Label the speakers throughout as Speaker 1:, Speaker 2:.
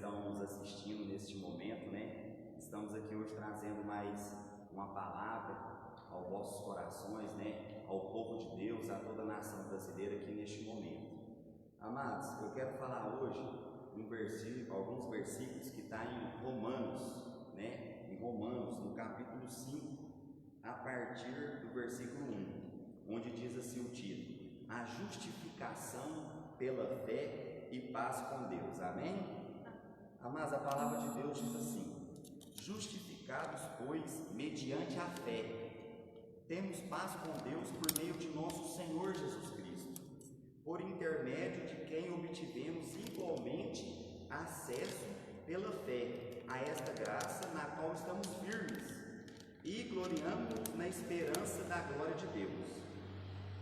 Speaker 1: estão nos assistindo neste momento, né? Estamos aqui hoje trazendo mais uma palavra aos vossos corações, né? Ao povo de Deus, a toda a nação brasileira aqui neste momento. Amados, eu quero falar hoje alguns versículos que estão em Romanos, né? Em Romanos, no capítulo 5, a partir do versículo 1, onde diz assim o título: a justificação pela fé e paz com Deus. Amém? Amados, a palavra de Deus diz assim: justificados, pois, mediante a fé, temos paz com Deus por meio de nosso Senhor Jesus Cristo, por intermédio de quem obtivemos igualmente acesso pela fé a esta graça na qual estamos firmes e gloriamos na esperança da glória de Deus.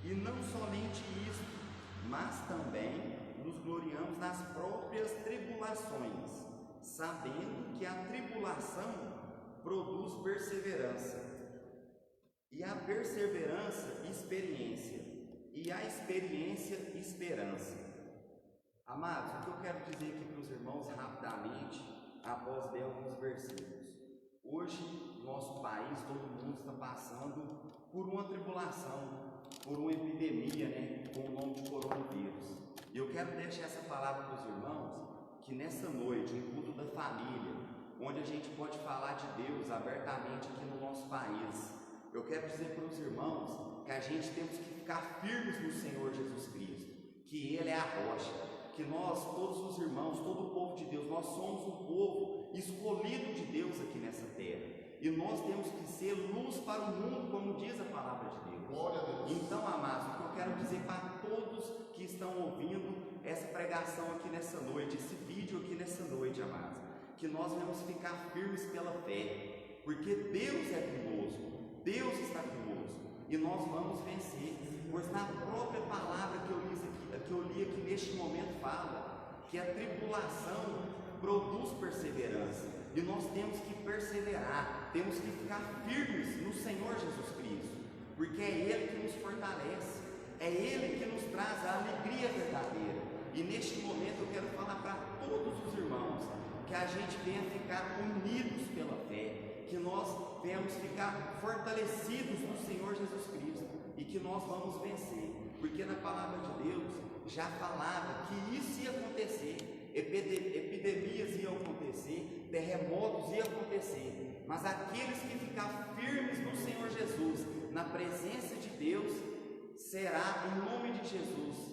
Speaker 1: E não somente isto, mas também nos gloriamos nas próprias tribulações, sabendo que a tribulação produz perseverança, e a perseverança, experiência, e a experiência, esperança. Amados, o que eu quero dizer aqui para os irmãos rapidamente, após ler alguns versículos. Hoje, nosso país, todo mundo está passando por uma tribulação, por uma epidemia, né, com o nome de coronavírus. E eu quero deixar essa palavra para os irmãos, que nessa noite, um culto da família, onde a gente pode falar de Deus abertamente aqui no nosso país, eu quero dizer para os irmãos que a gente temos que ficar firmes no Senhor Jesus Cristo, que Ele é a rocha, que nós, todos os irmãos, todo o povo de Deus, nós somos um povo escolhido de Deus aqui nessa terra, e nós temos que ser luz para o mundo, como diz a palavra de Deus. Glória a Deus. Então, amados, o que eu quero dizer para todos que estão ouvindo essa pregação aqui nessa noite, esse vídeo aqui nessa noite, amados, que nós vamos ficar firmes pela fé, porque Deus é conosco, Deus está conosco, e nós vamos vencer, pois na própria palavra que eu li aqui neste momento fala que a tribulação produz perseverança, e nós temos que perseverar, temos que ficar firmes no Senhor Jesus Cristo, porque é Ele que nos fortalece, é Ele que nos traz a alegria verdadeira. E neste momento eu quero falar para todos os irmãos que a gente venha ficar unidos pela fé, que nós venhamos ficar fortalecidos no Senhor Jesus Cristo, e que nós vamos vencer, porque na palavra de Deus já falava que isso ia acontecer, epidemias iam acontecer, terremotos iam acontecer, mas aqueles que ficar firmes no Senhor Jesus, na presença de Deus, será em nome de Jesus.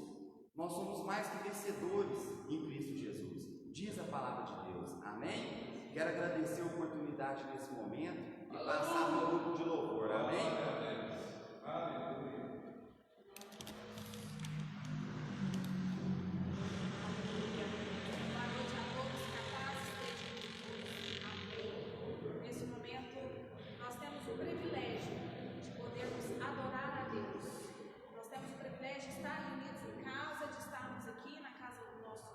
Speaker 1: Nós somos mais que vencedores em Cristo Jesus, diz a palavra de Deus. Amém? Quero agradecer a oportunidade nesse momento e passar no grupo de louvor. Amém? Aleluia.
Speaker 2: Nesse momento, nós temos o privilégio de podermos adorar a Deus. Nós temos o privilégio de estar reunidos em casa, de estarmos aqui na casa do nosso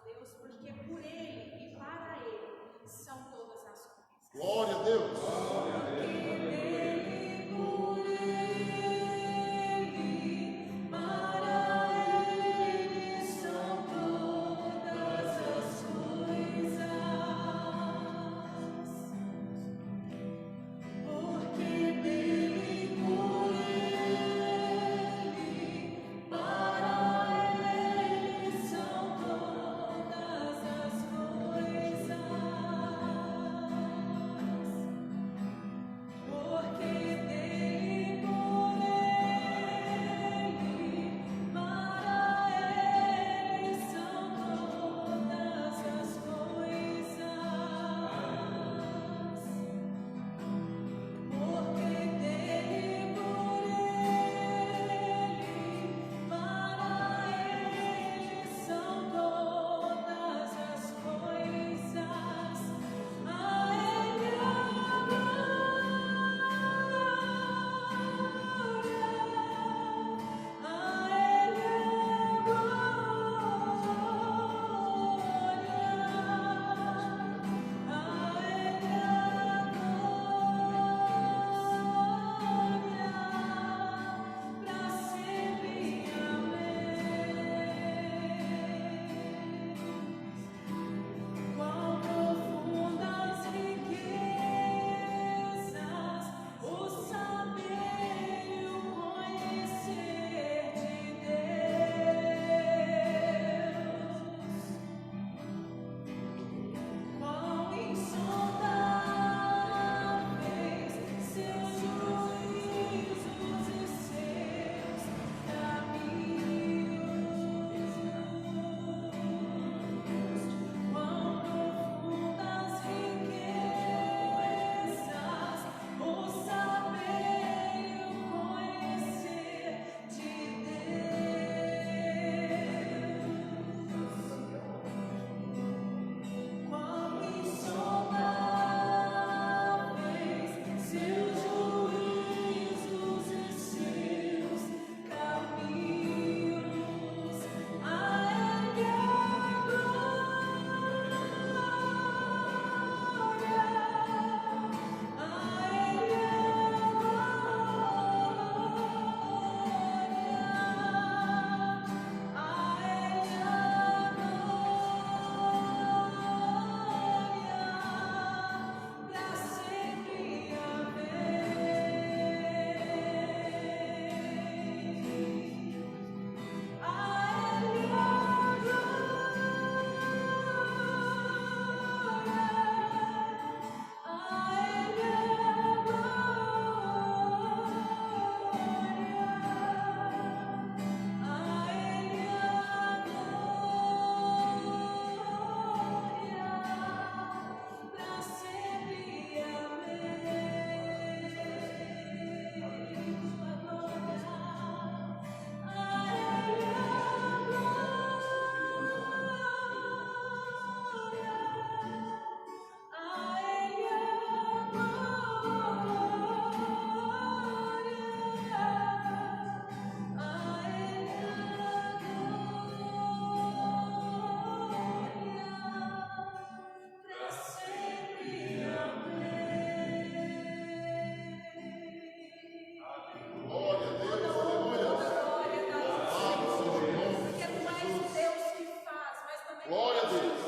Speaker 2: Glória a Deus.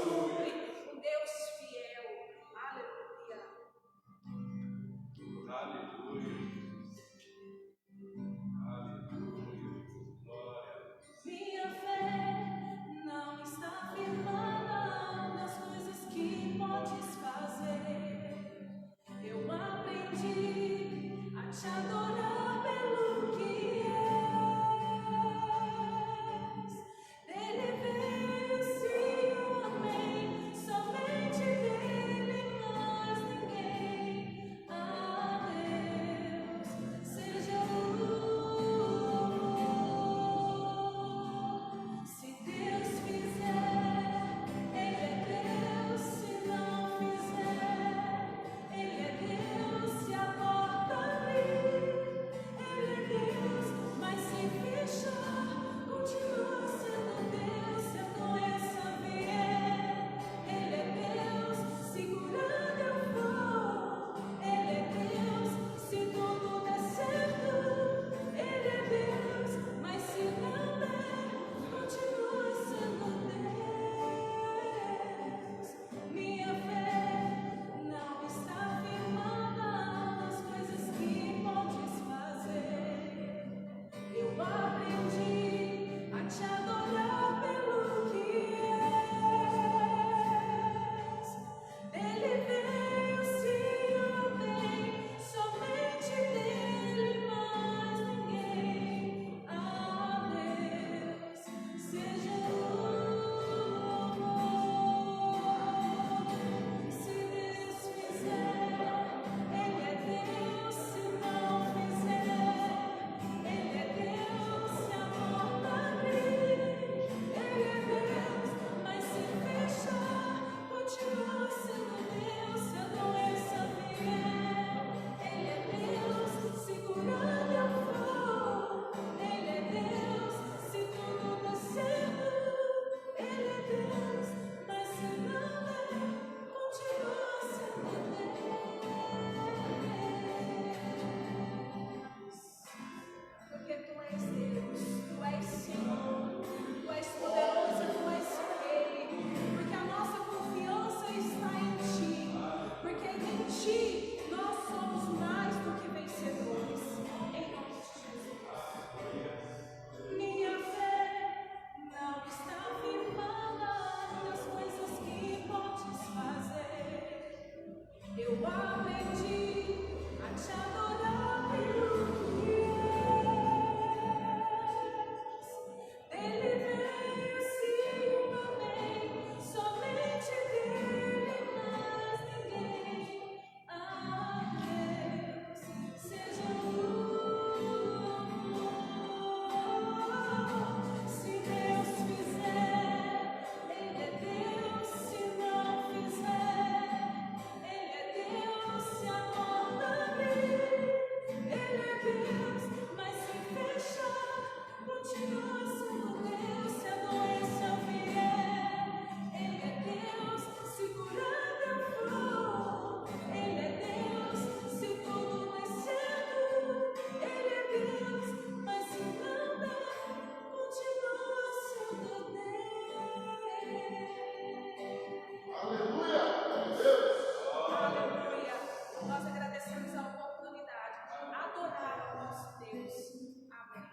Speaker 2: Um Deus fiel. Aleluia.
Speaker 3: Aleluia. Aleluia. Glória.
Speaker 2: Minha fé não está firmada nas coisas que podes fazer. Eu aprendi a te adorar pelo que és. Dele veio sim o amém, somente dele, mais ninguém. A Deus seja louvor. Se Deus fizer, Ele é Deus. Se não fizer, Ele é Deus. Se a porta abrir, Ele é Deus. Mas se fechar, continua sendo Deus. Se a doença vier, Ele é Deus. Se curando eu for, Ele é Deus. Se tudo der certo, Ele é Deus. Mas se não der, continua sendo Deus. Minha fé não está firmada nas coisas que podes fazer. Eu aprendi a te adorar pelo que és. Dele veio sim o bem, somente dele, mais ninguém. A Deus seja louvor. Se Deus fizer, Ele é Deus. Se não fizer, Ele é Deus. Se a porta abrir, Ele é Deus. Mas se fechar, continua sendo Deus. Se a doença vier, Ele é Deus. Se curando eu for, Ele é Deus. Se tudo der certo, Ele é Deus. Mas se não der, continua sendo Deus. Porque tu és Deus, tu és Senhor, tu és poderoso, tu és Rei. Porque a nossa confiança está em ti. Porque em ti nós somos mais do que vencedores. Em nome de Jesus. Minha fé não está firmada nas coisas que podes fazer. Eu aprendi a te adorar pelo que és. Ele veio sim o amém, somente dele, mais ninguém. A Deus seja louvor. Se Deus fizer, Ele é Deus. Se não fizer, Ele é Deus. Se a porta abrir, Ele é Deus. Mas se fechar, continua sendo Deus. Se a doença vier, Ele é Deus. Se curando eu for, Ele é Deus. Se tudo der certo, Ele é Deus. Mas se não der, continua sendo Deus.
Speaker 3: Aleluia. Deus.
Speaker 2: Aleluia. Nós agradecemos a oportunidade de adorar o nosso Deus. Amém.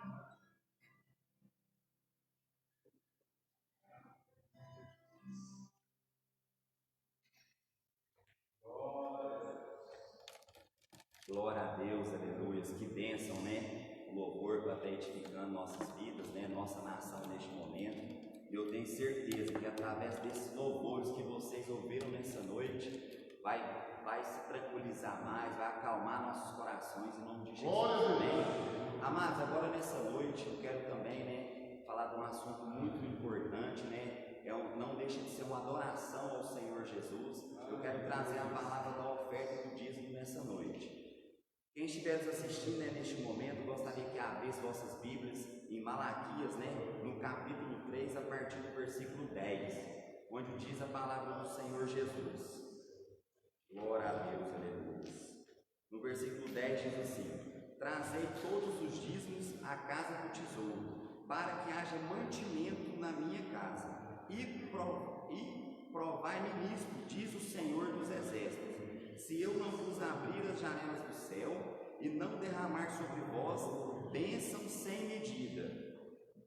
Speaker 1: Glória a Deus, aleluia. Que bênção, né? O louvor que está edificando nossas vidas, né? Nossa nação neste momento. E eu tenho certeza que através desses louvores que vocês ouviram nessa noite, vai se tranquilizar mais, vai acalmar nossos corações em nome de Jesus. Amém. Amados, agora nessa noite eu quero também, né, falar de um assunto muito importante, né? Não deixa de ser uma adoração ao Senhor Jesus. Eu quero trazer a palavra da oferta do dízimo nessa noite. Quem estiver nos assistindo, né, neste momento, gostaria que abrisse vossas Bíblias em Malaquias, né, no capítulo 3, a partir do versículo 10, onde diz a palavra do Senhor Jesus. Glória a Deus, aleluia. No versículo 10 diz assim: trazei todos os dízimos à casa do tesouro, para que haja mantimento na minha casa, e provai-me nisto, diz o Senhor dos Exércitos, se eu não vos abrir as janelas do céu e não derramar sobre vós bênção sem medida.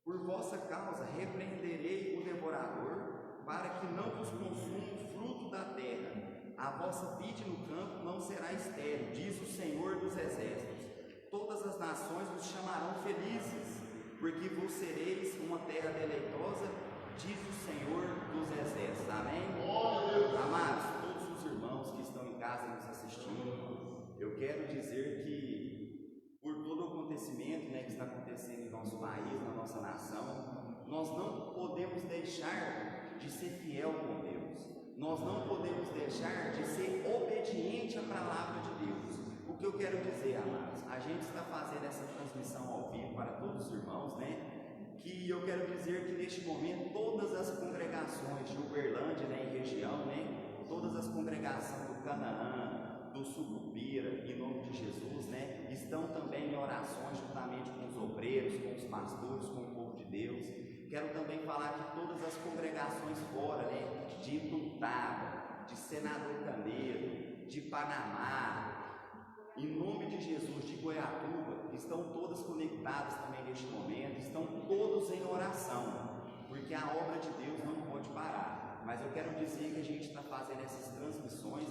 Speaker 1: Por vossa causa repreenderei o devorador, para que não vos consuma o fruto da terra. A vossa vide no campo não será estéril, diz o Senhor dos Exércitos. Todas as nações vos chamarão felizes, porque vos sereis uma terra deleitosa, diz o Senhor dos Exércitos. Amém? Amados, todos os irmãos que estão em casa nos assistindo, eu quero dizer que por todo o acontecimento, que está acontecendo em nosso país, na nossa nação, nós não podemos deixar de ser fiel com Deus. Nós não podemos deixar de ser obediente à palavra de Deus. O que eu quero dizer, amados, a gente está fazendo essa transmissão ao vivo para todos os irmãos, que eu quero dizer que neste momento todas as congregações de Uberlândia, e região, todas as congregações do Canaã, do Sucupira, em nome de Jesus, estão também em orações juntamente com os obreiros, com os pastores, com o povo de Deus. Quero também falar que todas as congregações fora, de Itutaba, de Senador Canedo, de Panamá, em nome de Jesus, de Goiatuba, estão todas conectadas também neste momento, estão todos em oração, porque a obra de Deus não pode parar. Mas eu quero dizer que a gente está fazendo essas transmissões,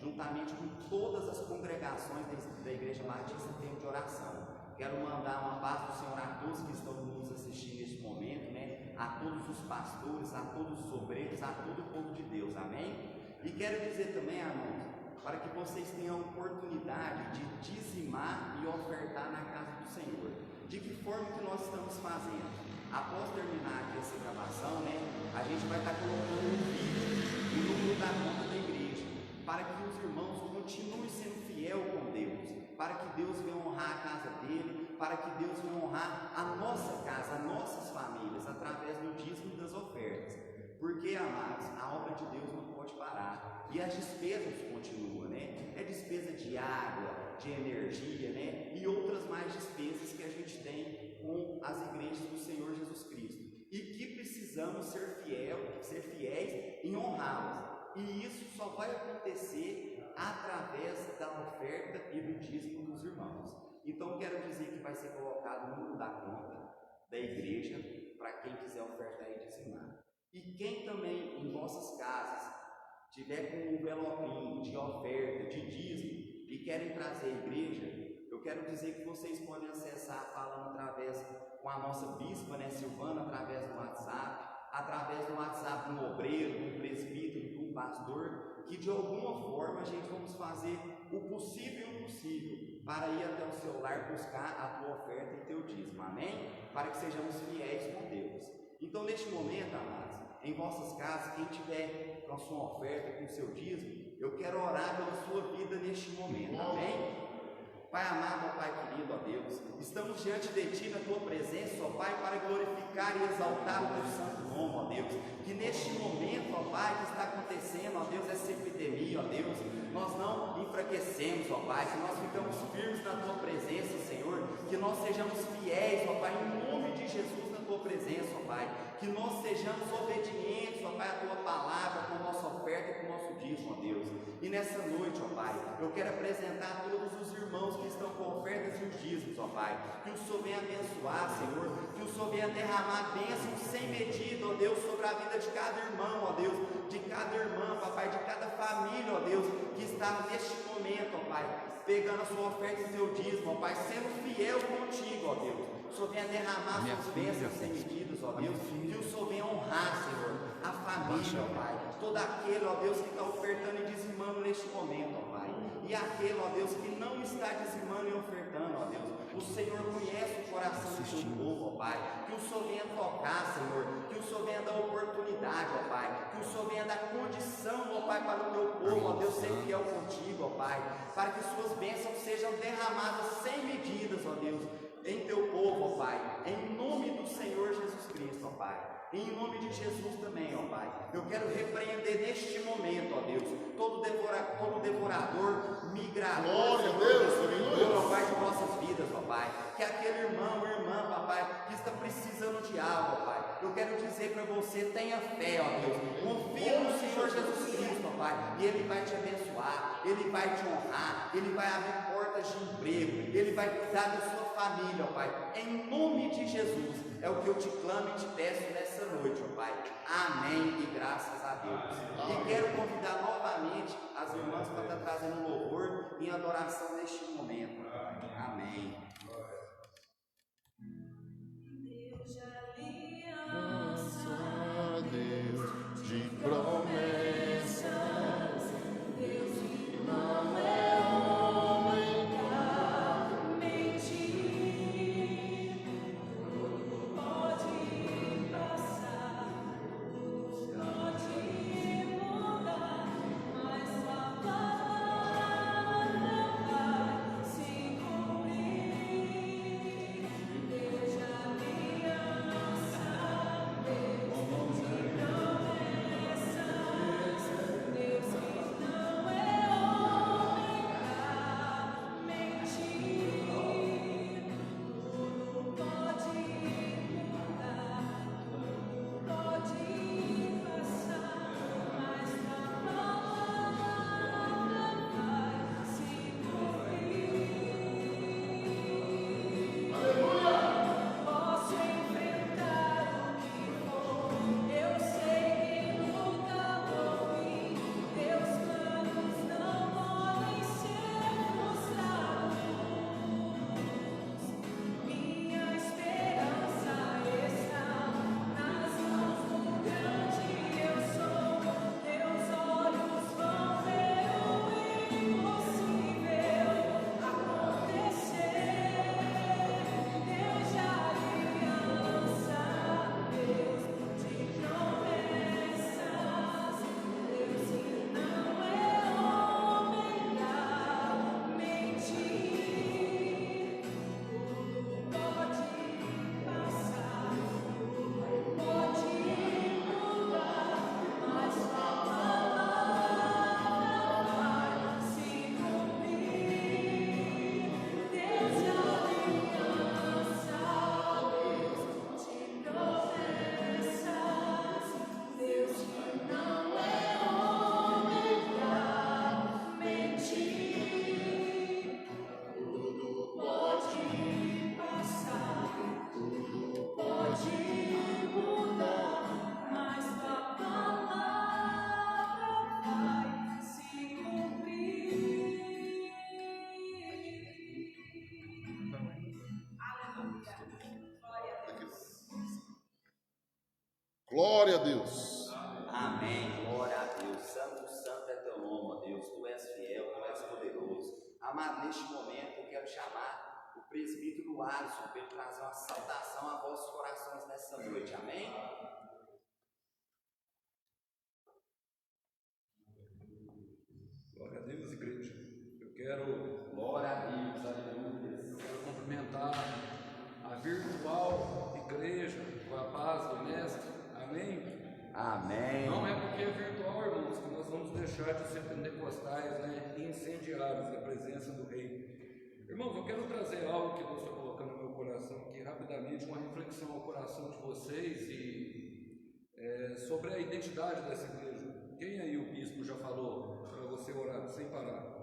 Speaker 1: juntamente com todas as congregações da Igreja Batista em tempo de oração. Quero mandar uma paz do Senhor a todos que estão nos assistindo neste momento, a todos os pastores, a todos os obreiros, a todo o povo de Deus, amém? E quero dizer também, irmãos, para que vocês tenham a oportunidade de dizimar e ofertar na casa do Senhor. De que forma que nós estamos fazendo? Após terminar aqui essa gravação, a gente vai estar colocando um vídeo, o número da conta da igreja, para que os irmãos continuem sendo fiel com Deus, para que Deus venha honrar a casa dele, para que Deus venha honrar a nossa casa, as nossas famílias, através do dízimo das ofertas. Porque, amados, a obra de Deus não pode parar. E as despesas continuam, É despesa de água, de energia, E outras mais despesas que a gente tem com as igrejas do Senhor Jesus Cristo. E que precisamos ser fiéis em honrá-las. E isso só vai acontecer através da oferta e do dízimo dos irmãos. Então, quero dizer que vai ser colocado o número da conta da igreja para quem quiser ofertar e dizimar. E quem também em vossas casas tiver com um envelopinho de oferta, de dízimo e querem trazer a igreja, eu quero dizer que vocês podem acessar falando através com a nossa bispa, Silvana, através do WhatsApp de um obreiro, de um presbítero, de um pastor, que de alguma forma a gente vamos fazer o possível e o impossível para ir até o seu lar buscar a tua oferta e teu dízimo, amém? Para que sejamos fiéis com Deus. Então, neste momento, amados, em vossas casas, quem tiver com a sua oferta, com o seu dízimo, eu quero orar pela sua vida neste momento, amém? Pai amado, ó Pai querido, ó Deus, estamos diante de Ti na Tua presença, ó Pai, para glorificar e exaltar o Teu santo nome, ó Deus, que neste momento, ó Pai, que está acontecendo, ó Deus, essa epidemia, ó Deus, nós não enfraquecemos, ó Pai, que nós ficamos firmes na Tua presença, Senhor, que nós sejamos fiéis, ó Pai, em nome de Jesus na Tua presença, ó Pai, que nós sejamos obedientes, ó Pai, à Tua palavra, com a nossa oferta e com o nosso dízimo, ó Deus. E nessa noite, ó Pai, eu quero apresentar todos os irmãos que estão com ofertas e os dízimos, ó Pai, que o Senhor venha abençoar, Senhor, que o Senhor venha derramar bênçãos sem medida, ó Deus, sobre a vida de cada irmão, ó Deus, de cada irmã, papai, de cada família, ó Deus, que está neste momento, ó Pai, pegando a sua oferta e seu dízimo, ó Pai, sendo fiel contigo, ó Deus. O Senhor venha derramar suas bênçãos sem medidas, ó Deus, que o Senhor venha honrar, Senhor, a família, ó Pai, todo aquele, ó Deus, que está ofertando e dizimando neste momento, ó Pai, e aquele, ó Deus, que não está dizimando e ofertando, ó Deus, o Senhor conhece o coração do seu povo, ó Pai, que o Senhor venha tocar, Senhor, que o Senhor venha dar oportunidade, ó Pai, que o Senhor venha dar condição, ó Pai, para o teu povo, ó Deus, ser fiel contigo, ó Pai, para que suas bênçãos sejam derramadas sem medidas, ó Deus, em teu povo, ó Pai, em nome do Senhor Jesus Cristo, ó Pai, em nome de Jesus também, ó Pai, eu quero repreender neste momento, ó Deus, todo devorador, migrador, destruidor, ó Pai, de nossas vidas, ó Pai, que aquele irmão ou irmã, papai, que está precisando de algo, ó Pai, eu quero dizer para você, tenha fé, ó Deus, confia no Senhor Jesus Ele vai te abençoar, Ele vai te honrar, Ele vai abrir portas de emprego, Ele vai cuidar da sua família, ó Pai. Em nome de Jesus, é o que eu te clamo e te peço nessa noite, ó Pai. Amém e graças a Deus. E quero convidar novamente as irmãs para estar trazendo louvor em adoração neste momento. Amém.
Speaker 2: Deus de aliança,
Speaker 4: Deus de promessas,
Speaker 2: Deus que não é homem pra mentir, tudo pode passar, tudo pode mudar, mas a palavra vai se cumprir. Deus de aliança, Deus de promessas, Deus que não é homem pra mentir, tudo pode mudar, tudo pode passar, mas a palavra vai se cumprir. Posso enfrentar o que for, eu sei que nunca vou vir. Teus planos não podem ser frustrados. Minha esperança está nas mãos do grande eu sou. Teus olhos vão ver o impossível acontecer. Deus de aliança, Deus de promessas, Deus que não é homem pra mentir, tudo pode passar, tudo pode mudar, mas a palavra vai se cumprir. Deus de aliança, Deus de promessas, Deus que não é homem pra mentir, tudo pode passar, tudo pode mudar, mas a palavra vai se cumprir. Aleluia. Glória a Deus.
Speaker 4: glória a Deus.
Speaker 1: Amém, glória a Deus. Santo, santo é teu nome, ó Deus. Tu és fiel, tu és poderoso. Amado, neste momento eu quero chamar o presbítero Alisson para ele trazer uma saudação a vossos corações nessa noite. Amém?
Speaker 5: Glória a Deus, igreja. Eu quero
Speaker 1: Glória a Deus, aleluia.
Speaker 5: cumprimentar a virtual igreja com a paz do Mestre. Amém?
Speaker 1: Amém.
Speaker 5: Não é porque é virtual, irmãos, que nós vamos deixar de ser pentecostais, né, e incendiários da presença do Rei. Irmãos, eu quero trazer algo que Deus está colocando no meu coração aqui rapidamente, uma reflexão ao coração de vocês e sobre a identidade dessa igreja. Quem aí o bispo já falou para você orar sem parar?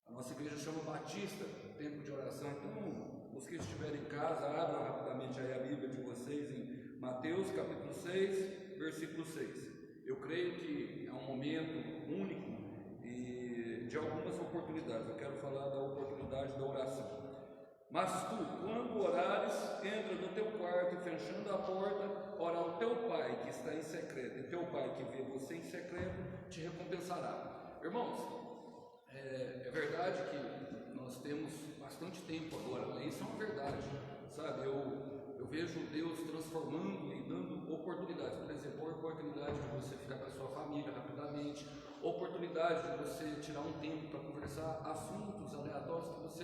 Speaker 5: A nossa igreja chama Batista, tempo de oração. Então, os que estiverem em casa, abram rapidamente aí a Bíblia de vocês em Mateus capítulo 6, versículo 6. Eu creio que é um momento único e de algumas oportunidades. Eu quero falar da oportunidade da oração. Mas tu, quando orares, entra no teu quarto e fechando a porta, ora ao teu Pai que está em secreto, e teu Pai que vê você em secreto te recompensará. Irmãos, é verdade que nós temos bastante tempo agora, né? Isso é uma verdade, sabe? Eu vejo Deus transformando e dando oportunidades. Por exemplo, a oportunidade de você ficar com a sua família rapidamente, oportunidade de você tirar um tempo para conversar assuntos aleatórios que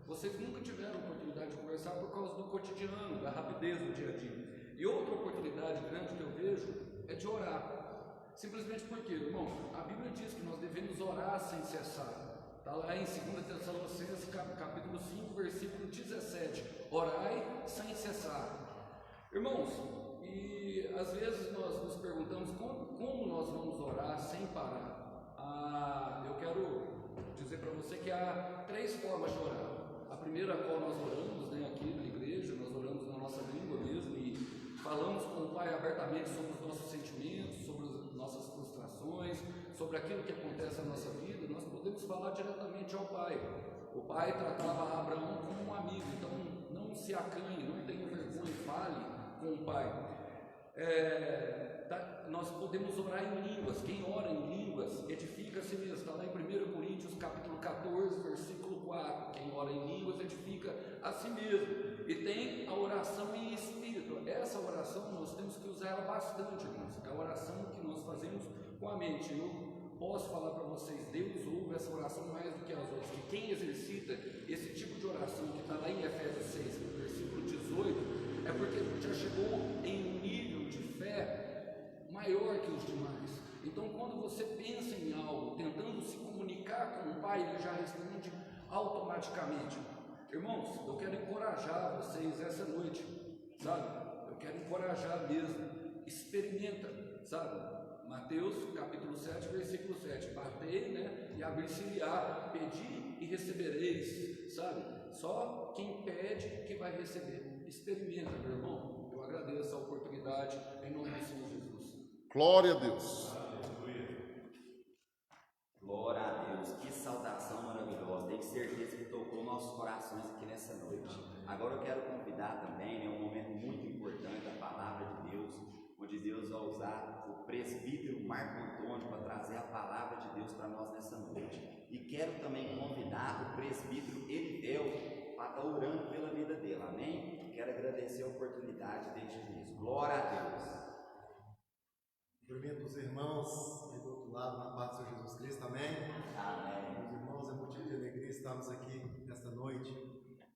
Speaker 5: vocês nunca tiveram oportunidade de conversar por causa do cotidiano, da rapidez do dia a dia. E outra oportunidade grande que eu vejo é de orar. Simplesmente porque, irmãos, a Bíblia diz que nós devemos orar sem cessar. Está lá em 2 Tessalonicenses capítulo 5, versículo 17. Orai sem cessar. Irmãos, e às vezes nós nos perguntamos como nós vamos orar sem parar. três formas de orar. A primeira, a qual nós oramos, né, aqui na igreja, nós oramos na nossa língua mesmo e falamos com o Pai abertamente sobre os nossos sentimentos, sobre as nossas frustrações, sobre aquilo que acontece na nossa vida. Nós podemos falar diretamente ao Pai. O Pai tratava Abraão como um amigo, então não se acanhe, não tenha vergonha, fale com o Pai. Nós podemos orar em línguas. Quem ora em línguas edifica a si mesmo. Está lá em 1 Coríntios capítulo 14, versículo 4. Quem ora em línguas edifica a si mesmo. E tem a oração em espírito. Essa oração nós temos que usar ela bastante, irmãos. É a oração que nós fazemos com a mente. Eu posso falar para vocês, Deus ouve essa oração mais do que as outras. Que quem exercita esse tipo de oração que está lá em Efésios 6, versículo 18, é porque já chegou em um nível de fé maior que os demais. Então, quando você pensa em algo, tentando se comunicar com o Pai, Ele já responde automaticamente. Irmãos, eu quero encorajar vocês essa noite, sabe? Eu quero encorajar mesmo. Experimenta, sabe? Mateus capítulo 7, versículo 7. Batei, né? E abrir-se-lhe-á, pedi e recebereis, sabe? Só quem pede que vai receber. Experimenta, meu irmão. Eu agradeço a oportunidade em nome do Senhor Jesus.
Speaker 4: Glória a Deus.
Speaker 1: Glória a Deus, que saudação maravilhosa. Tenho certeza que tocou nossos corações aqui nessa noite. Agora eu quero convidar também, um momento muito importante da palavra de Deus, onde Deus vai usar o presbítero Marco Antônio para trazer a palavra de Deus para nós nessa noite. E quero também convidar o presbítero Erivel para estar orando pela vida dele, amém? Quero agradecer a oportunidade desde isso. Glória a Deus.
Speaker 6: Cumprimento os irmãos aí do outro lado, na paz do Senhor Jesus Cristo, amém?
Speaker 1: Amém.
Speaker 6: Meus irmãos, é motivo de alegria estarmos aqui nesta noite,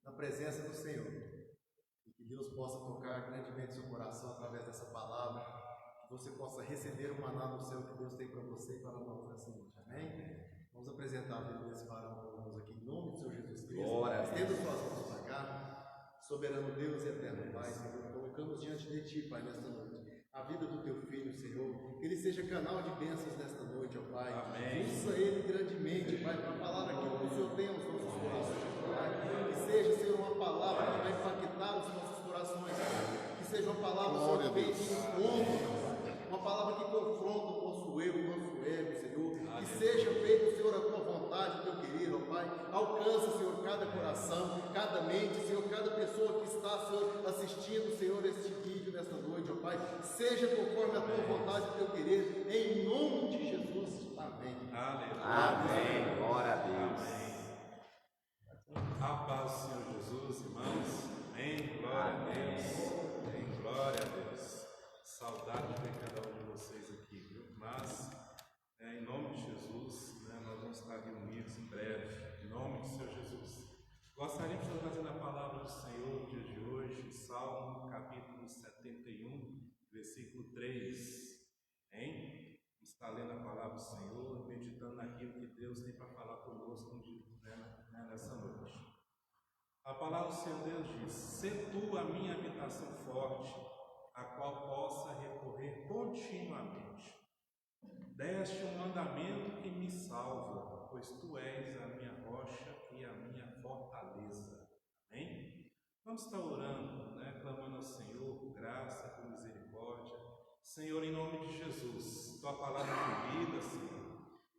Speaker 6: na presença do Senhor. E que Deus possa tocar grandemente seu coração através dessa palavra, que você possa receber o maná do céu que Deus tem para você e para nós nessa noite, amém? Vamos apresentar a vida desse varão para nós aqui, em nome do Senhor Jesus Cristo.
Speaker 1: Glória a Deus.
Speaker 6: Estenda suas mãos para cá, soberano Deus e eterno Pai, Senhor, colocamos diante de Ti, Pai, nesta noite a vida do Teu Filho, Senhor, que ele seja canal de bênçãos nesta noite, ó Pai.
Speaker 3: Amém.
Speaker 6: Usa ele grandemente, Pai, para falar aquilo que o Senhor tem aos nossos corações, Pai. Que seja, Senhor, uma palavra que vai impactar os nossos corações, Pai. Que seja uma palavra,
Speaker 4: Glória
Speaker 6: Senhor,
Speaker 4: a Deus.
Speaker 6: feita em encontro, uma palavra que confronta o nosso eu, o nosso ego, Senhor. Que seja feito, Senhor, a tua vontade, Teu querido, ó Pai. Alcança, Senhor, cada coração, cada mente, Senhor, cada pessoa que está, Senhor, assistindo, Senhor, este vídeo nesta noite, ó Pai. Seja conforme a tua vontade, Teu querido, em nome de Jesus. Amém.
Speaker 1: Amém. Glória a Deus.
Speaker 3: A paz do Senhor Jesus, irmãos. Amém. Glória a Deus. Amém. Glória a Deus. Saudade de ver cada um de vocês aqui, viu? Mas, em nome de Jesus, né, nós vamos estar reunidos em breve. Em nome do Senhor Jesus. Gostaríamos de trazer a palavra do Senhor no dia de hoje, Salmo capítulo 71, versículo 3. Hein? Está lendo a palavra do Senhor, meditando naquilo que Deus tem para falar conosco nessa noite. A palavra do Senhor Deus diz: "Sê tu a minha habitação forte, a qual possa recorrer continuamente. Deste um mandamento que me salva, pois tu és a minha rocha e a minha fortaleza." Amém? Vamos estar orando, né? Clamando ao Senhor por graça, por misericórdia. Senhor, em nome de Jesus, tua palavra de vida, Senhor.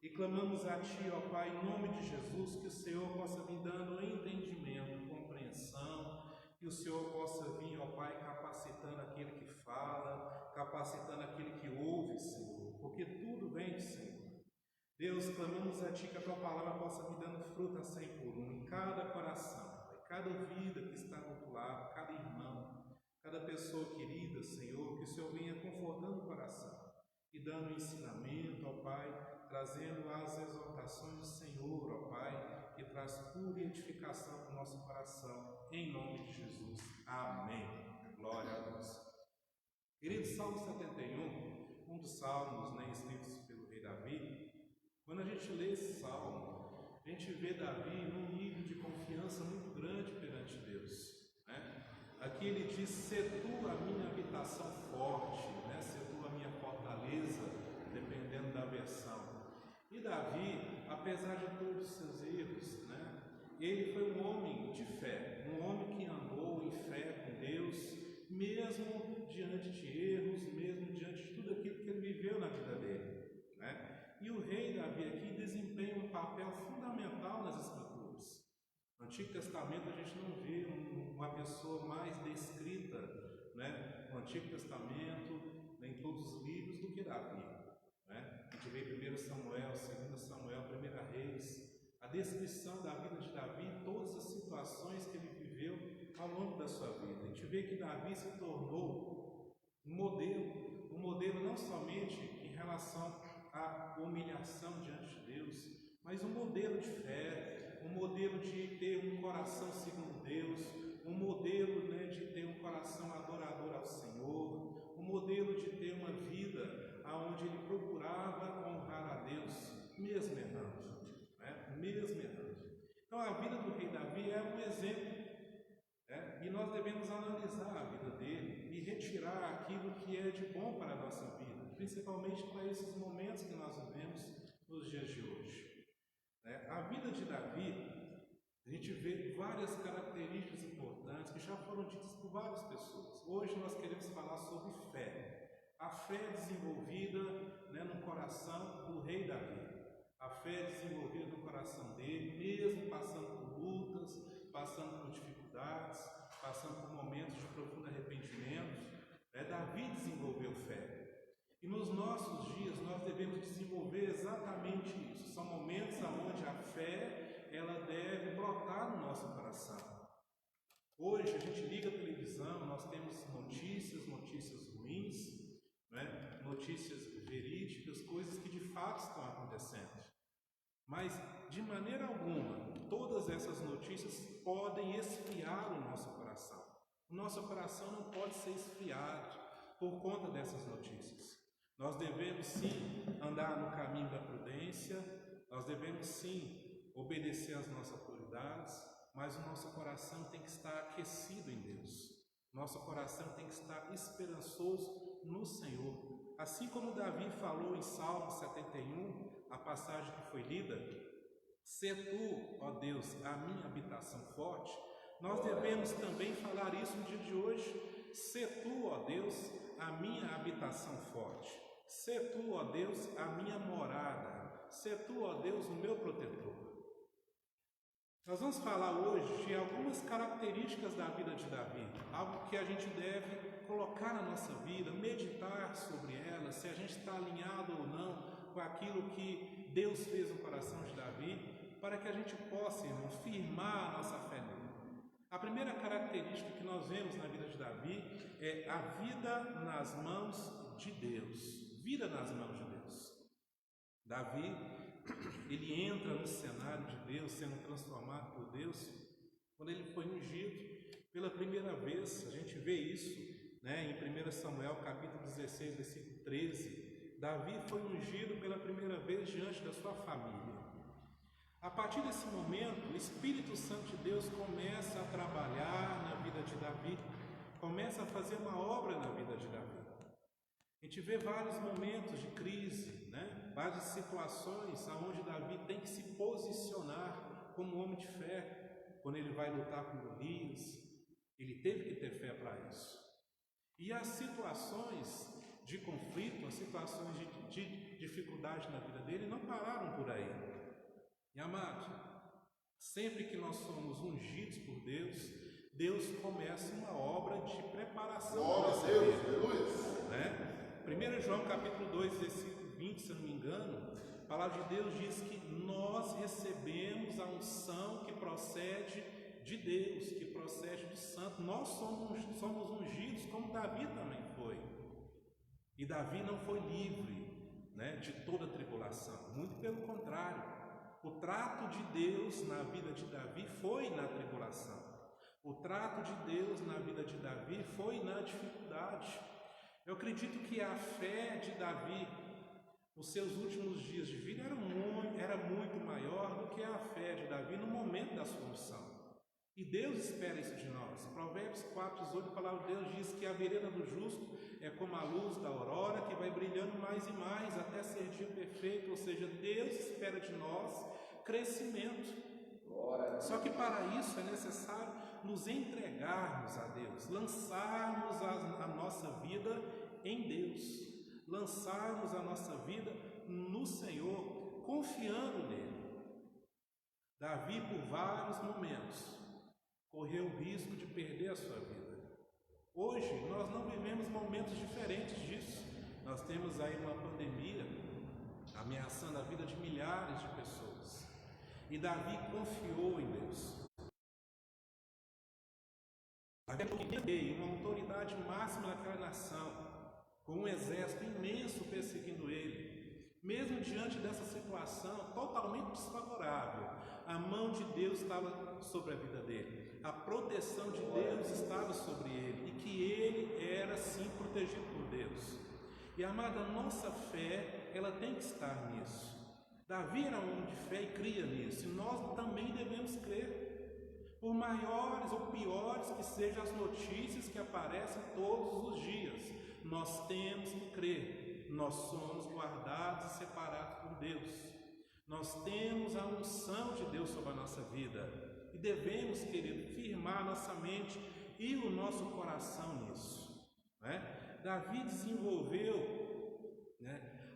Speaker 3: E clamamos a Ti, ó Pai, em nome de Jesus, que o Senhor possa vir dando entendimento, compreensão, que o Senhor possa vir, ó Pai, capacitando aquele que fala, capacitando aquele que ouve, Senhor, porque tudo vem do Senhor. Deus, clamamos a Ti que a Tua palavra possa vir dando fruta 100 por 1 em cada coração, Pai, cada vida que está do outro lado, cada irmão, cada pessoa querida, Senhor, que o Senhor venha confortando o coração e dando ensinamento, ó Pai, trazendo as exortações do Senhor, ó Pai, que traz pura edificação para o nosso coração, em nome de Jesus. Amém. Glória a Deus. Querido, Salmo 71, um dos salmos, né, escritos pelo rei Davi. Quando a gente lê esse salmo, a gente vê Davi num nível de confiança muito grande perante Deus, né? Aqui ele diz: "Sê tu a minha habitação forte", né? "Sê tu a minha fortaleza", dependendo da versão. E Davi, apesar de todos os seus erros, né, ele foi um homem de fé, um homem que andou em fé com Deus, mesmo diante de erros, mesmo diante de tudo aquilo que ele viveu na vida dele, né? E o rei Davi aqui desempenha um papel fundamental nas Escrituras. No Antigo Testamento a gente não vê uma pessoa mais descrita, né, no Antigo Testamento, em todos os livros, do que Davi, né? A gente vê 1 Samuel, 2 Samuel, 1 Reis, a descrição da vida de Davi, todas as situações que ele viveu ao longo da sua vida. A gente vê que Davi se tornou um modelo não somente em relação à humilhação diante de Deus, mas um modelo de fé, um modelo de ter um coração segundo Deus, um modelo, né, de ter um coração adorador ao Senhor, um modelo de ter uma vida onde ele procurava honrar a Deus, mesmo errando, né? Mesmo errando. Então a vida do rei Davi é um exemplo, né? E nós devemos analisar a vida dele e retirar aquilo que é de bom para a nossa vida, principalmente para esses momentos que nós vivemos nos dias de hoje. A vida de Davi, a gente vê várias características importantes que já foram ditas por várias pessoas. Hoje nós queremos falar sobre fé. A fé desenvolvida, né, no coração do rei Davi. A fé desenvolvida no coração dele, mesmo passando por lutas, passando por dificuldades, passando por momentos de profundo arrependimento. Davi desenvolveu fé. E nos nossos dias nós devemos desenvolver exatamente isso. São momentos onde a fé ela deve brotar no nosso coração. Hoje a gente liga a televisão, nós temos notícias ruins, né? Notícias verídicas, coisas que de fato estão acontecendo. Mas de maneira alguma, todas essas notícias podem esfriar o nosso coração. O nosso coração não pode ser esfriado por conta dessas notícias. Nós devemos sim andar no caminho da prudência, nós devemos sim obedecer às nossas autoridades, mas o nosso coração tem que estar aquecido em Deus. Nosso coração tem que estar esperançoso no Senhor. Assim como Davi falou em Salmo 71, a passagem que foi lida, "Se tu, ó Deus, a minha habitação forte", nós devemos também falar isso no dia de hoje. "Se tu, ó Deus, a minha habitação forte. Se tu, ó Deus, a minha morada. Se tu, ó Deus, o meu protetor." Nós vamos falar hoje de algumas características da vida de Davi, algo que a gente deve colocar na nossa vida, meditar sobre elas, se a gente está alinhado ou não com aquilo que Deus fez no coração de Davi, para que a gente possa, irmão, firmar a nossa fé nele. A primeira característica que nós vemos na vida de Davi é a vida nas mãos de Deus. Vida nas mãos de Deus. Davi, ele entra no cenário de Deus, sendo transformado por Deus, quando ele foi ungido pela primeira vez. A gente vê isso, né, em 1 Samuel capítulo 16, versículo 13. Davi foi ungido pela primeira vez diante da sua família. A partir desse momento, o Espírito Santo de Deus começa a trabalhar na vida de Davi, começa a fazer uma obra na vida de Davi. A gente vê vários momentos de crise, né? Várias situações onde Davi tem que se posicionar como homem de fé. Quando ele vai lutar com Golias, ele teve que ter fé para isso. E as situações de conflito, as situações de dificuldade na vida dele não pararam por aí. E amado, sempre que nós somos ungidos por Deus, Deus começa uma obra de preparação.
Speaker 4: Glória a Deus, aleluia.
Speaker 3: Né? 1 João capítulo 2, versículo 20, se eu não me engano, a palavra de Deus diz que nós recebemos a unção que procede de Deus, que procede do Santo. Nós somos ungidos como Davi também foi. E Davi não foi livre, né, de toda tribulação, muito pelo contrário. O trato de Deus na vida de Davi foi na tribulação. O trato de Deus na vida de Davi foi na dificuldade. Eu acredito que a fé de Davi, nos seus últimos dias de vida, era muito maior do que a fé de Davi no momento da sua unção. E Deus espera isso de nós. Em Provérbios 4:18, a palavra de Deus diz que a vereda do justo é como a luz da aurora, que vai brilhando mais e mais até ser dia perfeito. Ou seja, Deus espera de nós crescimento. Só que para isso é necessário nos entregarmos a Deus, lançarmos a nossa vida em Deus, lançarmos a nossa vida no Senhor, confiando nele. Davi, por vários momentos, correu o risco de perder a sua vida. Hoje, nós não vivemos momentos diferentes disso. Nós temos aí uma pandemia ameaçando a vida de milhares de pessoas. E Davi confiou em Deus. Uma autoridade máxima daquela nação, com um exército imenso perseguindo ele. Mesmo diante dessa situação totalmente desfavorável, a mão de Deus estava sobre a vida dele. A proteção de Deus estava sobre ele. E que ele era sim protegido por Deus. E amada, a nossa fé, ela tem que estar nisso. Davi era um homem de fé e cria nisso. E nós também devemos crer. Por maiores ou piores que sejam as notícias que aparecem todos os dias, nós temos que crer. Nós somos guardados e separados por Deus. Nós temos a unção de Deus sobre a nossa vida. E devemos, querido, firmar nossa mente e o nosso coração nisso. Né? Davi desenvolveu,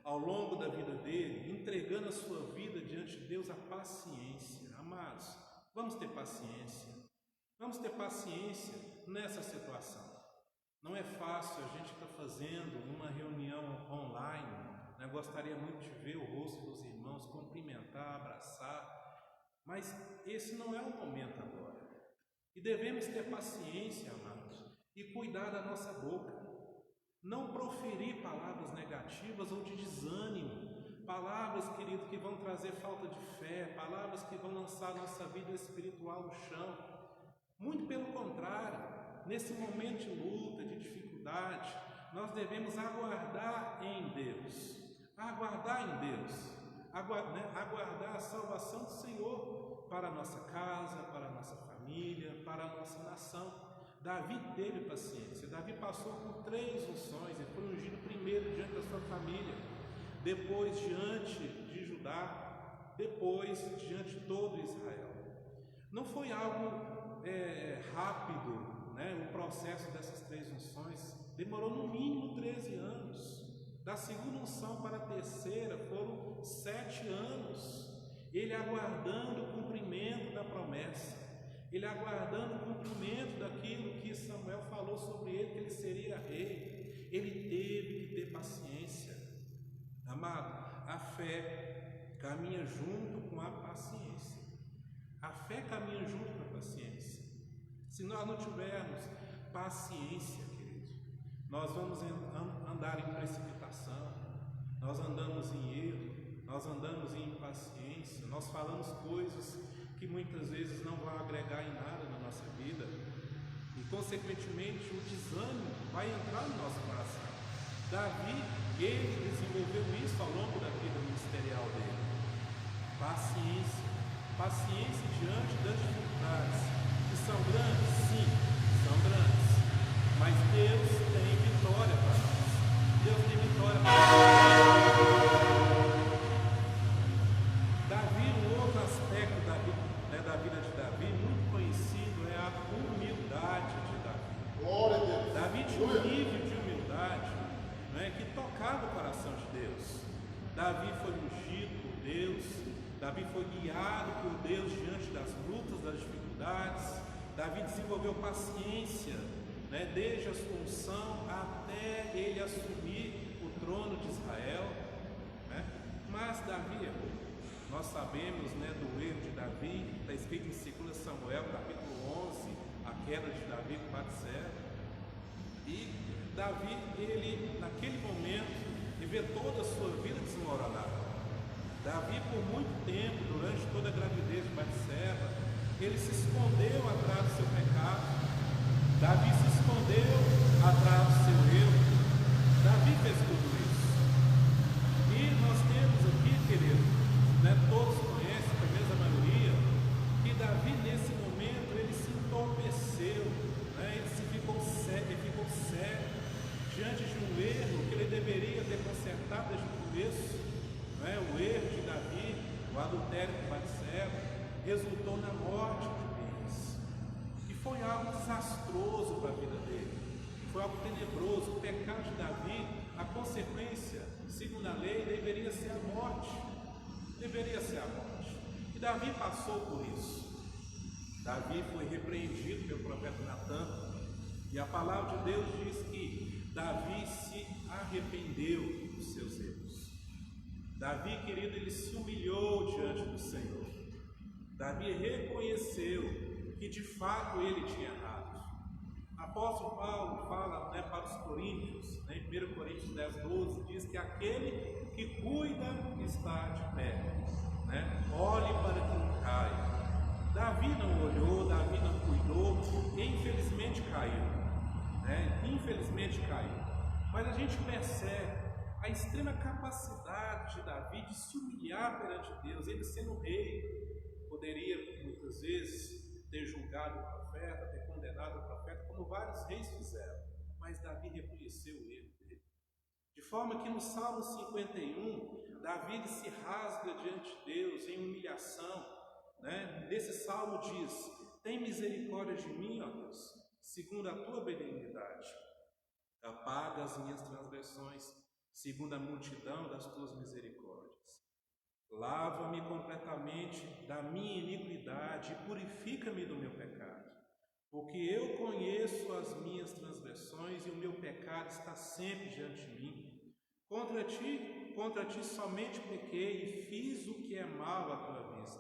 Speaker 3: ao longo da vida dele, entregando a sua vida diante de Deus, a paciência. Amados, vamos ter paciência. Vamos ter paciência nessa situação. Não é fácil, a gente está fazendo uma reunião online. Gostaria muito de ver o rosto dos irmãos, cumprimentar, abraçar. Mas esse não é o momento agora. E devemos ter paciência, amados, e cuidar da nossa boca. Não proferir palavras negativas ou de desânimo, palavras, querido, que vão trazer falta de fé, palavras que vão lançar nossa vida espiritual no chão. Muito pelo contrário, nesse momento de luta, de dificuldade, nós devemos aguardar em Deus, aguardar a salvação do Senhor para a nossa casa, para a nossa família, para a nossa nação. Davi teve paciência. Davi passou por 3 unções. Ele foi ungido primeiro diante da sua família, depois diante de Judá, depois diante de todo Israel. Não foi algo rápido, o processo dessas 3 unções. Demorou no mínimo 13 anos. Da segunda unção para a terceira foram 7 anos. Ele aguardando o cumprimento da promessa. Ele aguardando o cumprimento daquilo que Samuel falou sobre ele, que ele seria rei. Ele teve que ter paciência. Amado, a fé caminha junto com a paciência. A fé caminha junto com a paciência. Se nós não tivermos paciência, querido, nós vamos andar em precipitação, nós andamos em erro, nós andamos em impaciência, nós falamos coisas que muitas vezes não vão agregar em nada na nossa vida e, consequentemente, o desânimo vai entrar no nosso coração. Davi, ele desenvolveu isso ao longo da vida ministerial dele. Paciência diante das dificuldades, que são grandes, sim, são grandes, mas Deus tem vitória para nós. Deus tem vitória para nós. Davi, um outro aspecto da vida de Davi, muito conhecido, é a humildade de Davi.
Speaker 4: Glória a Deus.
Speaker 3: Davi tinha um nível de humildade que tocava o coração de Deus. Davi foi ungido por Deus, Davi foi guiado por Deus diante das lutas, das dificuldades. Davi desenvolveu paciência, desde a sua unção até ele assumir o trono de Israel. Mas Davi errou. Nós sabemos do erro de Davi, está escrito em 2 Samuel, capítulo 11, a queda de Davi com Batseba. E Davi, ele, naquele momento, ele vê toda a sua vida desmoronada. Davi, por muito tempo, durante toda a gravidez de Batseba, ele se escondeu atrás do seu pecado. Davi se escondeu atrás do seu erro. Davi fez tudo isso. E nós temos aqui, querido, todos conhecem, pelo menos a maioria, que Davi nesse momento ele se entorpeceu, ele ficou cego diante de um erro que ele deveria ter consertado desde o começo, o erro de Davi, o adultério com Batseba. resultou na morte de bens. E foi algo desastroso para a vida dele. Foi algo tenebroso. O pecado de Davi, a consequência, segundo a lei, deveria ser a morte. Deveria ser a morte. E Davi passou por isso. Davi foi repreendido pelo profeta Natã. E a palavra de Deus diz que Davi se arrependeu dos seus erros. Davi, querido, ele se humilhou diante do Senhor. Davi reconheceu que de fato ele tinha errado. Apóstolo Paulo fala, para os coríntios, em 1 Coríntios 10, 12, diz que aquele que cuida está de pé, olhe para que não caia. Davi não olhou, Davi não cuidou, e infelizmente caiu. Infelizmente caiu. Mas a gente percebe a extrema capacidade de Davi de se humilhar perante Deus. Ele sendo rei, poderia muitas vezes ter julgado o profeta, ter condenado o profeta, como vários reis fizeram. Mas Davi reconheceu o erro dele. De forma que no Salmo 51, Davi se rasga diante de Deus em humilhação. Nesse salmo diz: tem misericórdia de mim, ó Deus, segundo a tua benignidade. Apaga as minhas transgressões, segundo a multidão das tuas misericórdias. Lava-me completamente da minha iniquidade e purifica-me do meu pecado. Porque eu conheço as minhas transgressões e o meu pecado está sempre diante de mim. Contra ti somente pequei e fiz o que é mal à tua vista,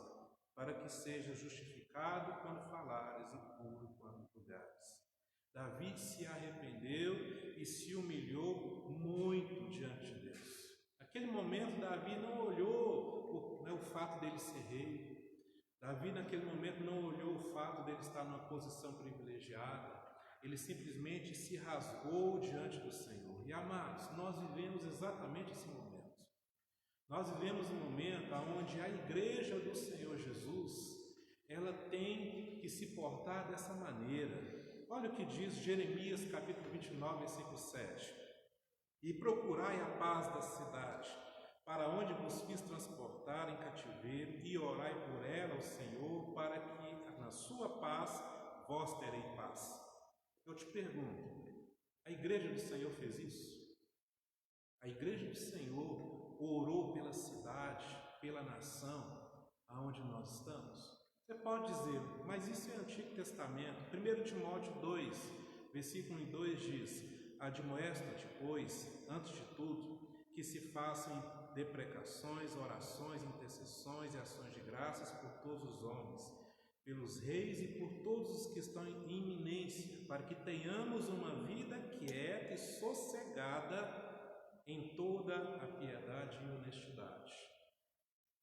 Speaker 3: para que seja justificado quando falares e puro quando julgares. Davi se arrependeu e se humilhou muito diante de Deus. Naquele momento, Davi não olhou o fato dele ser rei. Davi, naquele momento, não olhou o fato dele estar numa posição privilegiada. Ele simplesmente se rasgou diante do Senhor. E, amados, nós vivemos exatamente esse momento. Nós vivemos um momento onde a igreja do Senhor Jesus, ela tem que se portar dessa maneira. Olha o que diz Jeremias capítulo 29, versículo 7. E procurai a paz da cidade, para onde vos fiz transportar em cativeiro, e orai por ela ao Senhor, para que na sua paz vós terei paz. Eu te pergunto, a igreja do Senhor fez isso? A igreja do Senhor orou pela cidade, pela nação aonde nós estamos? Você pode dizer, mas isso é Antigo Testamento. 1 Timóteo 2, versículo 2 diz: admoesta-te, pois, antes de tudo, que se façam deprecações, orações, intercessões e ações de graças por todos os homens, pelos reis e por todos os que estão em iminência, para que tenhamos uma vida quieta e sossegada em toda a piedade e honestidade.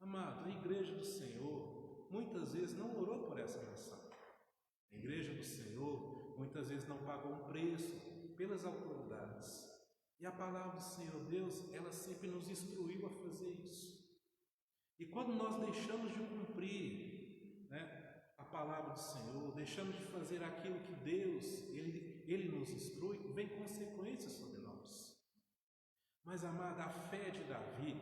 Speaker 3: Amado, a igreja do Senhor muitas vezes não orou por essa nação. A igreja do Senhor muitas vezes não pagou um preço pelas autoridades. E a palavra do Senhor Deus, ela sempre nos instruiu a fazer isso. E quando nós deixamos de cumprir a palavra do Senhor, deixamos de fazer aquilo que Deus, Ele nos instrui, vem consequências sobre nós. Mas, amada, a fé de Davi,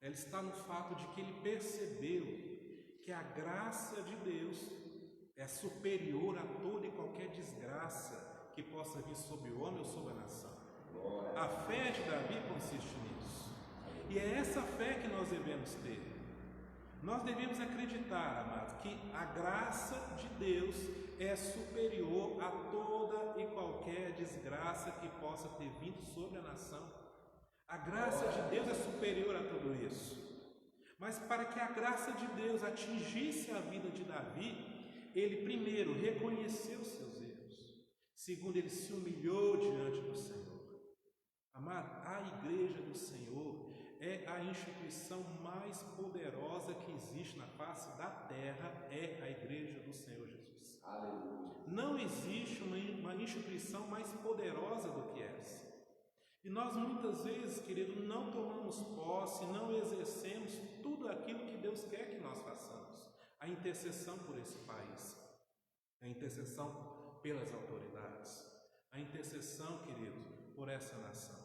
Speaker 3: ela está no fato de que ele percebeu que a graça de Deus é superior a toda e qualquer desgraça que possa vir sobre o homem ou sobre a nação. A fé de Davi consiste nisso. E é essa fé que nós devemos ter. Nós devemos acreditar, amados, que a graça de Deus é superior a toda e qualquer desgraça que possa ter vindo sobre a nação. A graça de Deus é superior a tudo isso. Mas para que a graça de Deus atingisse a vida de Davi, ele primeiro reconheceu seus erros. Segundo, ele se humilhou diante do Senhor. Amado, a igreja do Senhor é a instituição mais poderosa que existe na face da terra, é a igreja do Senhor Jesus.
Speaker 1: Aleluia.
Speaker 3: Não existe uma instituição mais poderosa do que essa. E nós muitas vezes, querido, não tomamos posse, não exercemos tudo aquilo que Deus quer que nós façamos. A intercessão por esse país, a intercessão pelas autoridades, a intercessão, querido, por essa nação.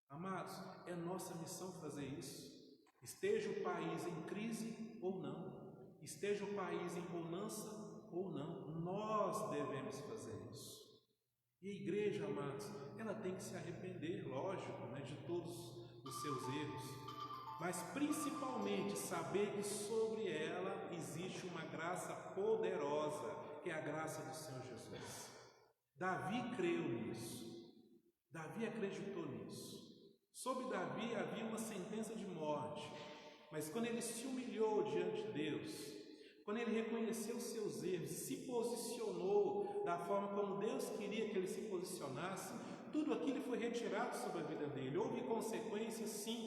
Speaker 3: Amados, é nossa missão fazer isso. Esteja o país em crise ou não, esteja o país em bonança ou não, nós devemos fazer isso. E a igreja, amados, ela tem que se arrepender, lógico, né, de todos os seus erros, mas principalmente saber que sobre ela existe uma graça poderosa, que é a graça do Senhor Jesus. Davi creu nisso, Davi acreditou nisso. Sobre Davi havia uma sentença de morte, mas quando ele se humilhou diante de Deus, quando ele reconheceu os seus erros, se posicionou da forma como Deus queria que ele se posicionasse, tudo aquilo foi retirado sobre a vida dele. Houve consequências, sim,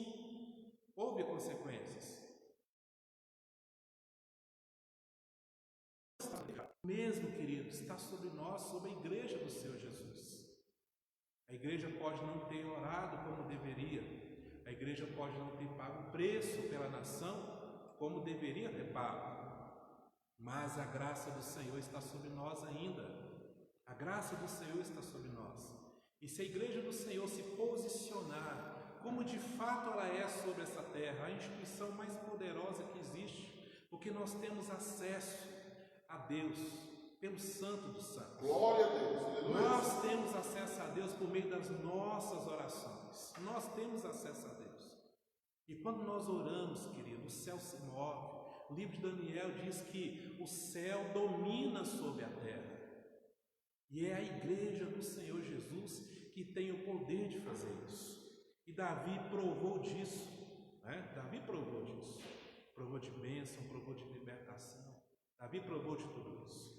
Speaker 3: houve consequências. Mesmo, querido, está sobre nós, sobre a igreja do Senhor Jesus. A igreja pode não ter orado como deveria, a igreja pode não ter pago o preço pela nação como deveria ter pago, mas a graça do Senhor está sobre nós ainda. A graça do Senhor está sobre nós. E se a igreja do Senhor se posicionar como de fato ela é sobre essa terra, a instituição mais poderosa que existe, porque nós temos acesso a Deus pelo Santo dos Santos.
Speaker 4: Glória a Deus. Aleluia.
Speaker 3: Nós temos acesso a Deus por meio das nossas orações. Nós temos acesso a Deus. E quando nós oramos, querido, o céu se move. O livro de Daniel diz que o céu domina sobre a terra. E é a igreja do Senhor Jesus que tem o poder de fazer isso. E Davi provou disso, né? Davi provou disso. Provou de bênção, provou de libertação. Davi provou de tudo isso.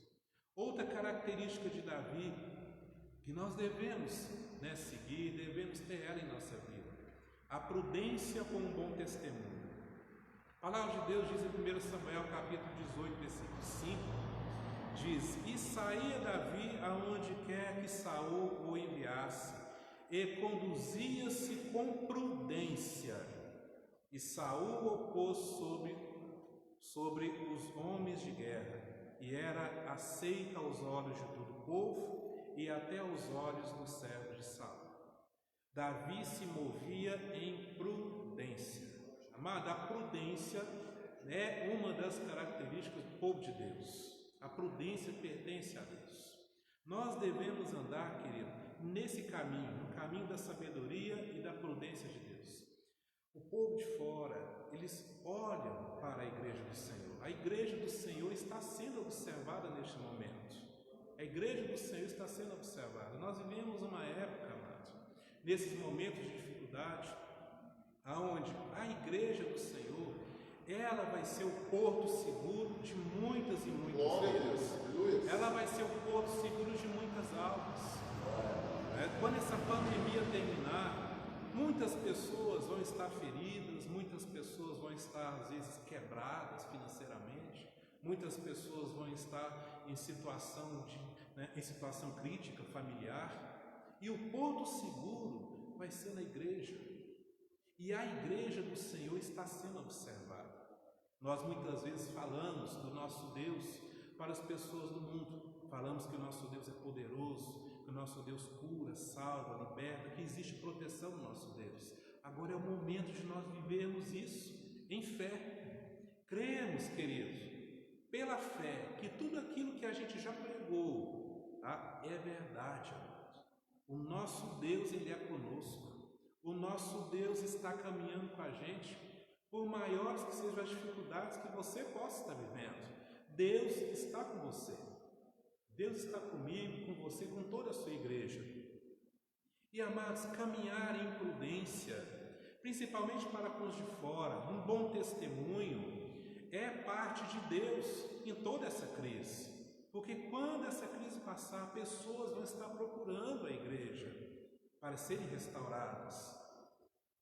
Speaker 3: Outra característica de Davi que nós devemos, né, seguir, devemos ter ela em nossa vida: a prudência com um bom testemunho. A palavra de Deus diz em 1 Samuel capítulo 18, versículo 5, diz: e saía Davi aonde quer que Saul o enviasse, e conduzia-se com prudência, e Saul o pôs sobre os homens de guerra, e era aceita aos olhos de todo o povo e até aos olhos dos servos de Saul. Davi se movia em prudência. Amada, a prudência é uma das características do povo de Deus. A prudência pertence a Deus. Nós devemos andar, querido, nesse caminho, no caminho da sabedoria e da prudência de Deus. O povo de fora, eles olham para a igreja do Senhor. A igreja do Senhor está sendo observada neste momento. A igreja do Senhor está sendo observada. Nós vivemos uma época, amados, nesses momentos de dificuldade, aonde a igreja do Senhor, ela vai ser o porto seguro de muitas e muitas
Speaker 4: Glória a
Speaker 3: vidas.
Speaker 4: Deus. Aleluia.
Speaker 3: Ela vai ser o porto seguro de muitas almas. Quando essa pandemia terminar, muitas pessoas vão estar feridas, muitas pessoas vão estar às vezes quebradas financeiramente, muitas pessoas vão estar em situação em situação crítica familiar, e o porto seguro vai ser na igreja. E a igreja do Senhor está sendo observada. Nós muitas vezes falamos do nosso Deus para as pessoas do mundo. Falamos que o nosso Deus é poderoso, que o nosso Deus cura, salva, liberta, que existe proteção no nosso Deus. Agora é o momento de nós vivermos isso em fé. Cremos, queridos, pela fé, que tudo aquilo que a gente já pregou, tá, é verdade, amados. O nosso Deus, Ele é conosco. O nosso Deus está caminhando com a gente, por maiores que sejam as dificuldades que você possa estar vivendo. Deus está com você. Deus está comigo, com você, com toda a sua igreja. E, amados, caminhar em prudência, principalmente para com os de fora, um bom testemunho, é parte de Deus em toda essa crise. Porque quando essa crise passar, pessoas vão estar procurando a igreja para serem restauradas.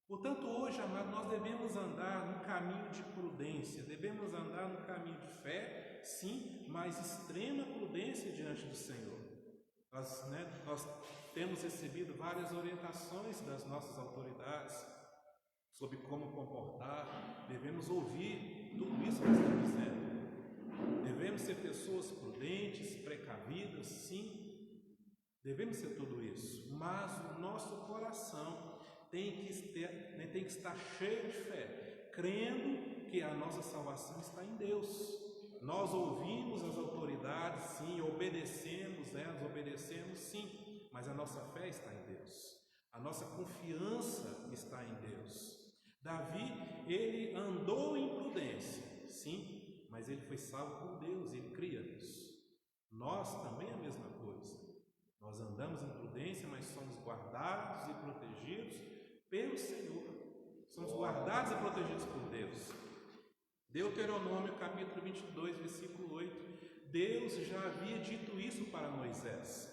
Speaker 3: Portanto, hoje, amado, nós devemos andar no caminho de prudência, devemos andar no caminho de fé, sim, mas extrema prudência diante do Senhor. Nós temos recebido várias orientações das nossas autoridades sobre como comportar, devemos ouvir tudo isso que estão dizendo. Devemos ser pessoas prudentes, precavidas, sim, devemos ser tudo isso, mas o nosso coração tem que estar cheio de fé, crendo que a nossa salvação está em Deus. Nós ouvimos as autoridades, sim, obedecemos elas, obedecemos, sim, mas a nossa fé está em Deus, a nossa confiança está em Deus. Davi, ele andou em prudência, sim, mas ele foi salvo por Deus, ele cria nisso. Nós também é a mesma coisa. Nós andamos em prudência, mas somos guardados e protegidos pelo Senhor. Somos guardados e protegidos por Deus. Deuteronômio capítulo 22, versículo 8. Deus já havia dito isso para Moisés.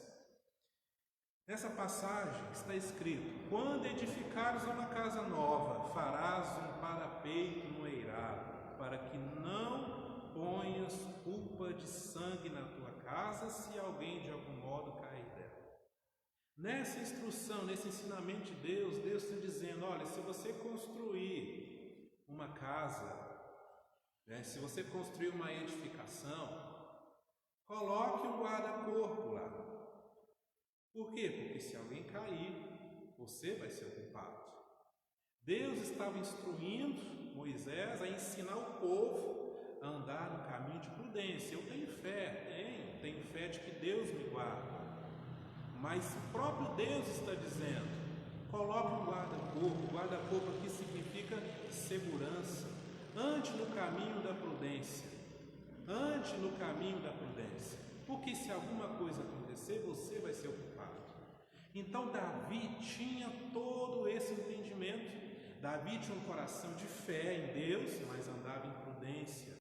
Speaker 3: Nessa passagem está escrito: quando edificares uma casa nova, farás um parapeito no eirado, para que não ponhas culpa de sangue na tua casa, se alguém de algum modo cair dela. Nessa instrução, nesse ensinamento de Deus, Deus está dizendo: olha, se você construir uma casa, se você construir uma edificação, coloque um guarda-corpo lá. Por quê? Porque se alguém cair, você vai ser o culpado. Deus estava instruindo Moisés a ensinar o povo a andar no caminho de prudência. Eu tenho fé, tenho fé de que Deus me guarda. Mas o próprio Deus está dizendo: coloque um guarda-corpo. Guarda-corpo aqui significa segurança. Ande no caminho da prudência. Ande no caminho da prudência. Porque se alguma coisa acontecer, você vai ser o culpado. Então Davi tinha todo esse entendimento. Davi tinha um coração de fé em Deus, mas andava em prudência.